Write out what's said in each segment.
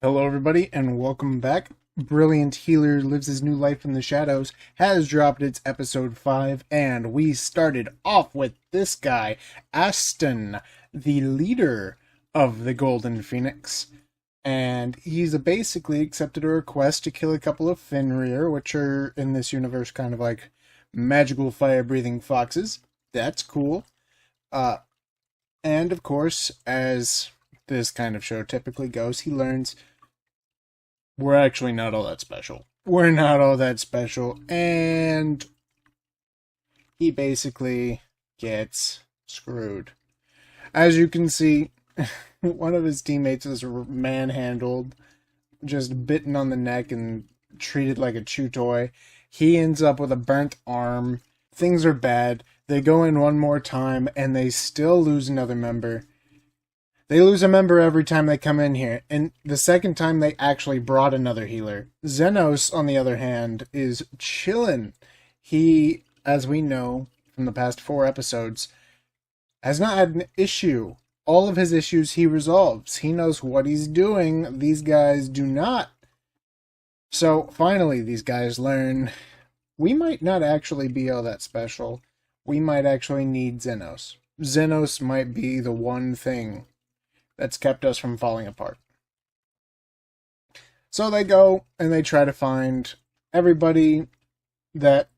Hello, everybody, and welcome back. Brilliant Healer Lives His New Life in the Shadows has dropped its episode 5, and we started off with this guy, Aston, the leader of the Golden Phoenix. And he's basically accepted a request to kill a couple of Fenrir, which are in this universe kind of like magical fire-breathing foxes. That's cool. Uh, and of course, as this kind of show typically goes, he learns we're actually not all that special. We're not all that special. And he basically gets screwed. As you can see, one of his teammates is manhandled, just bitten on the neck and treated like a chew toy. He ends up with a burnt arm. Things are bad. They go in one more time and they still lose another member. They lose a member every time they come in here, and the second time they actually brought another healer. Xenos, on the other hand, is chillin'. He, as we know from the past 4 episodes, has not had an issue. All of his issues he resolves. He knows what he's doing. These guys do not. So, finally, these guys learn we might not actually be all that special. We might actually need Xenos. Xenos might be the one thing that's kept us from falling apart. So they go and they try to find everybody that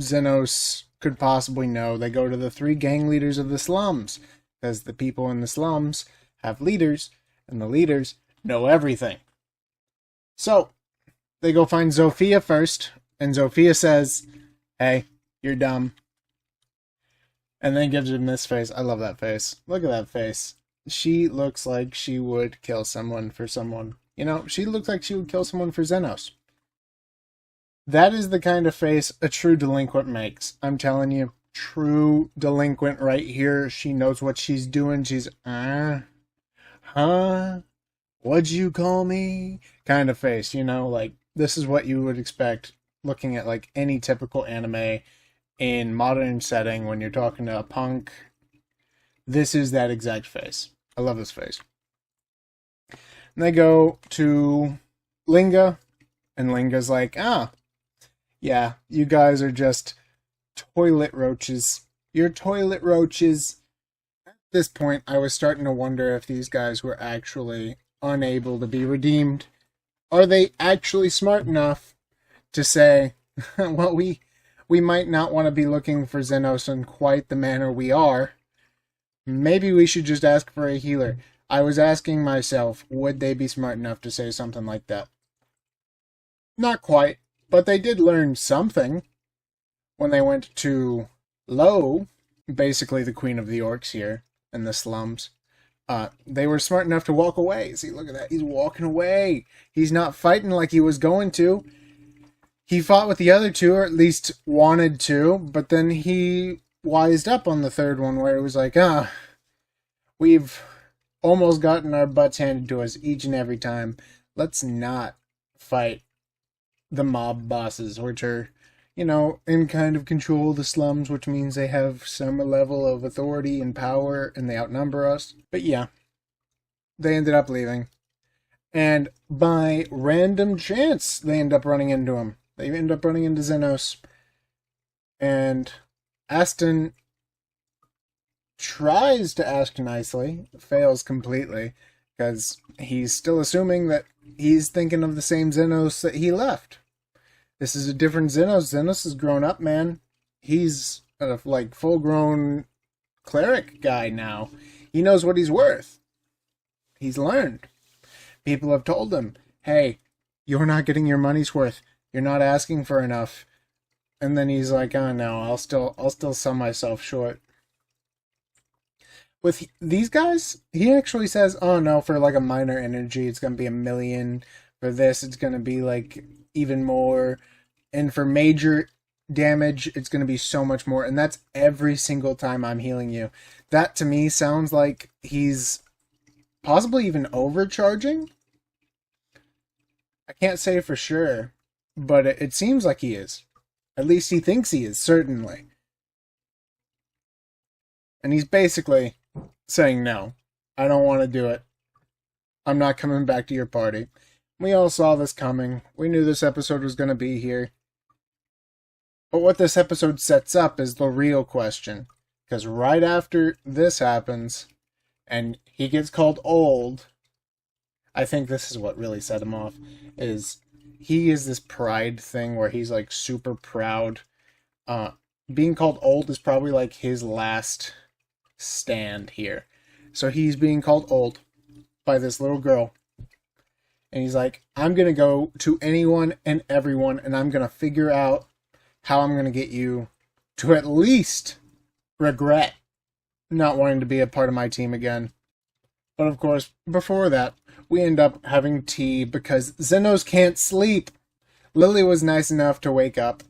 Xenos could possibly know. They go to the 3 gang leaders of the slums, because the people in the slums have leaders, and the leaders know everything. So they go find Zofia first, and Zofia says, "Hey, you're dumb." And then gives him this face. I love that face. Look at that face. She looks like she would kill someone for someone. You know, she looks like she would kill someone for Xenos. That is the kind of face a true delinquent makes. I'm telling you, true delinquent right here. She knows what she's doing. She's, huh? What'd you call me? Kind of face, you know, like, this is what you would expect looking at, like, any typical anime in modern setting when you're talking to a punk. This is that exact face. I love this face. And they go to Linga, and Linga's like, yeah, you guys are just toilet roaches. You're toilet roaches. At this point, I was starting to wonder if these guys were actually unable to be redeemed. Are they actually smart enough to say, well, we might not want to be looking for Xenos in quite the manner we are. Maybe we should just ask for a healer. I was asking myself, would they be smart enough to say something like that? Not quite, but they did learn something when they went to Lo, basically the queen of the orcs here in the slums. They were smart enough to walk away. See, look at that. He's walking away. He's not fighting like he was going to. He fought with the other 2, or at least wanted to, but then he wised up on the 3rd one where it was like, we've almost gotten our butts handed to us each and every time. Let's not fight the mob bosses, which are, you know, in kind of control of the slums, which means they have some level of authority and power, and they outnumber us. But yeah, they ended up leaving. And by random chance, they end up running into him. They end up running into Xenos. And Aston tries to ask nicely, fails completely, because he's still assuming that he's thinking of the same Xenos that he left. This is a different Xenos. Xenos is grown up, man. He's a, like, full-grown cleric guy now. He knows what he's worth. He's learned. People have told him, hey, you're not getting your money's worth. You're not asking for enough. And then he's like, oh no, I'll still sell myself short. With these guys, he actually says, oh no, for like a minor energy, it's going to be 1 million. For this, it's going to be like even more. And for major damage, it's going to be so much more. And that's every single time I'm healing you. That to me sounds like he's possibly even overcharging. I can't say for sure, but it seems like he is. At least he thinks he is, certainly. And he's basically saying, no, I don't want to do it. I'm not coming back to your party. We all saw this coming. We knew this episode was going to be here. But what this episode sets up is the real question. Because right after this happens, and he gets called old, I think this is what really set him off, is he is this pride thing where he's like super proud. Being called old is probably like his last stand here. So he's being called old by this little girl. And he's like, I'm going to go to anyone and everyone, and I'm going to figure out how I'm going to get you to at least regret not wanting to be a part of my team again. But of course, before that, we end up having tea because Xenos can't sleep. Lily was nice enough to wake up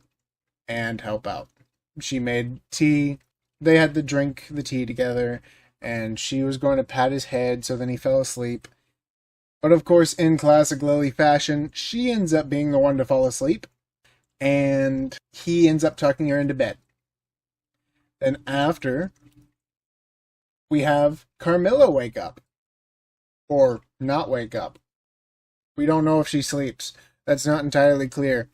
and help out. She made tea. They had to drink the tea together, and she was going to pat his head, so then he fell asleep. But of course, in classic Lily fashion, she ends up being the one to fall asleep, and he ends up tucking her into bed. Then after, we have Carmilla wake up. Or not wake up. We don't know if she sleeps. That's not entirely clear.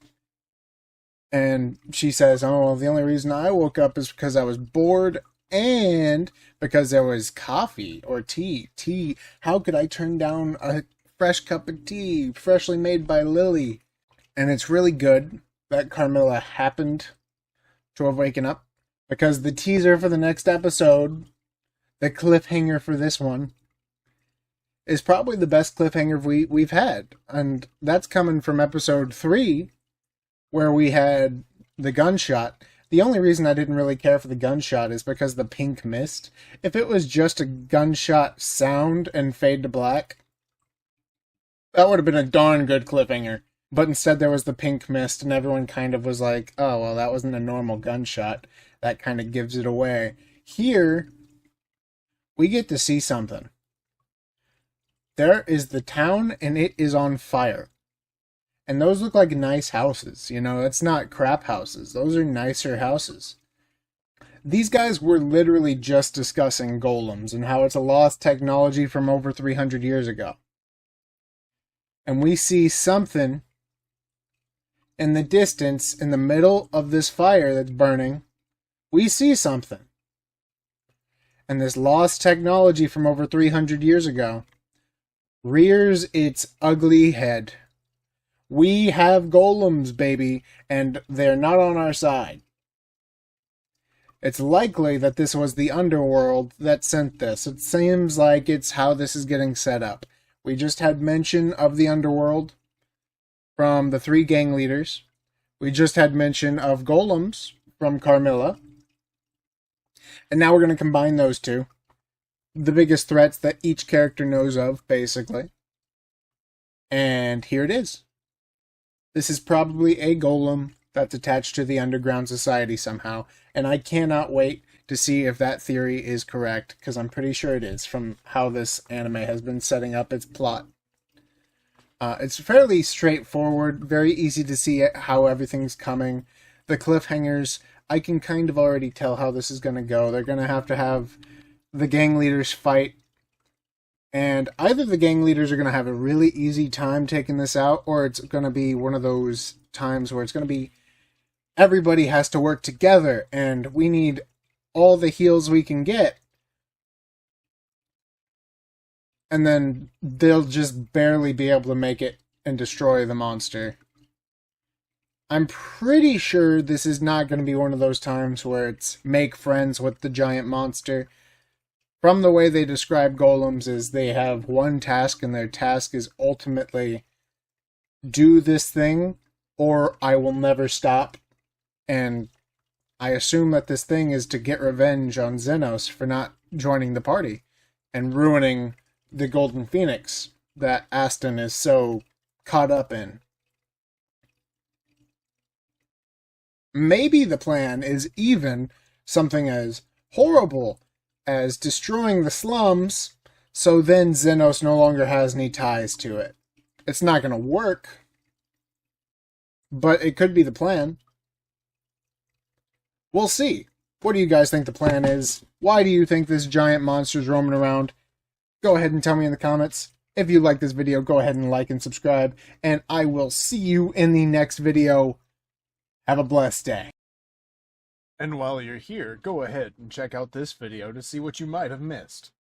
And she says, oh, well, the only reason I woke up is because I was bored and because there was coffee or tea. Tea. How could I turn down a fresh cup of tea, freshly made by Lily? And it's really good that Carmilla happened to have waken up, because the teaser for the next episode, the cliffhanger for this one, is probably the best cliffhanger we've had. And that's coming from episode 3, where we had the gunshot. The only reason I didn't really care for the gunshot is because the pink mist. If it was just a gunshot sound and fade to black, that would have been a darn good cliffhanger. But instead there was the pink mist, and everyone kind of was like, oh, well, that wasn't a normal gunshot. That kind of gives it away. Here, we get to see something. There is the town, and it is on fire. And those look like nice houses. You know, it's not crap houses. Those are nicer houses. These guys were literally just discussing golems and how it's a lost technology from over 300 years ago. And we see something in the distance, in the middle of this fire that's burning. We see something. And this lost technology from over 300 years ago rears its ugly head. We have golems, baby, and they're not on our side. It's likely that this was the underworld that sent this. It seems like it's how this is getting set up. We just had mention of the underworld from the 3 gang leaders. We just had mention of golems from Carmilla. And now we're going to combine those two. The biggest threats that each character knows of, basically. And here it is. This is probably a golem that's attached to the underground society somehow. And I cannot wait to see if that theory is correct, because I'm pretty sure it is from how this anime has been setting up its plot. It's fairly straightforward, very easy to see how everything's coming. The cliffhangers, I can kind of already tell how this is going to go. They're going to have the gang leaders fight, and either the gang leaders are going to have a really easy time taking this out, or it's going to be one of those times where it's going to be everybody has to work together, and we need all the heals we can get. And then they'll just barely be able to make it and destroy the monster. I'm pretty sure this is not going to be one of those times where it's make friends with the giant monster. From the way they describe golems is they have one task, and their task is ultimately do this thing or I will never stop. And I assume that this thing is to get revenge on Xenos for not joining the party and ruining the Golden Phoenix that Aston is so caught up in. Maybe the plan is even something as horrible as destroying the slums, so then Xenos no longer has any ties to it. It's not going to work, but it could be the plan. We'll see. What do you guys think the plan is? Why do you think this giant monster's roaming around? Go ahead and tell me in the comments. If you like this video, go ahead and like and subscribe, and I will see you in the next video. Have a blessed day. And while you're here, go ahead and check out this video to see what you might have missed.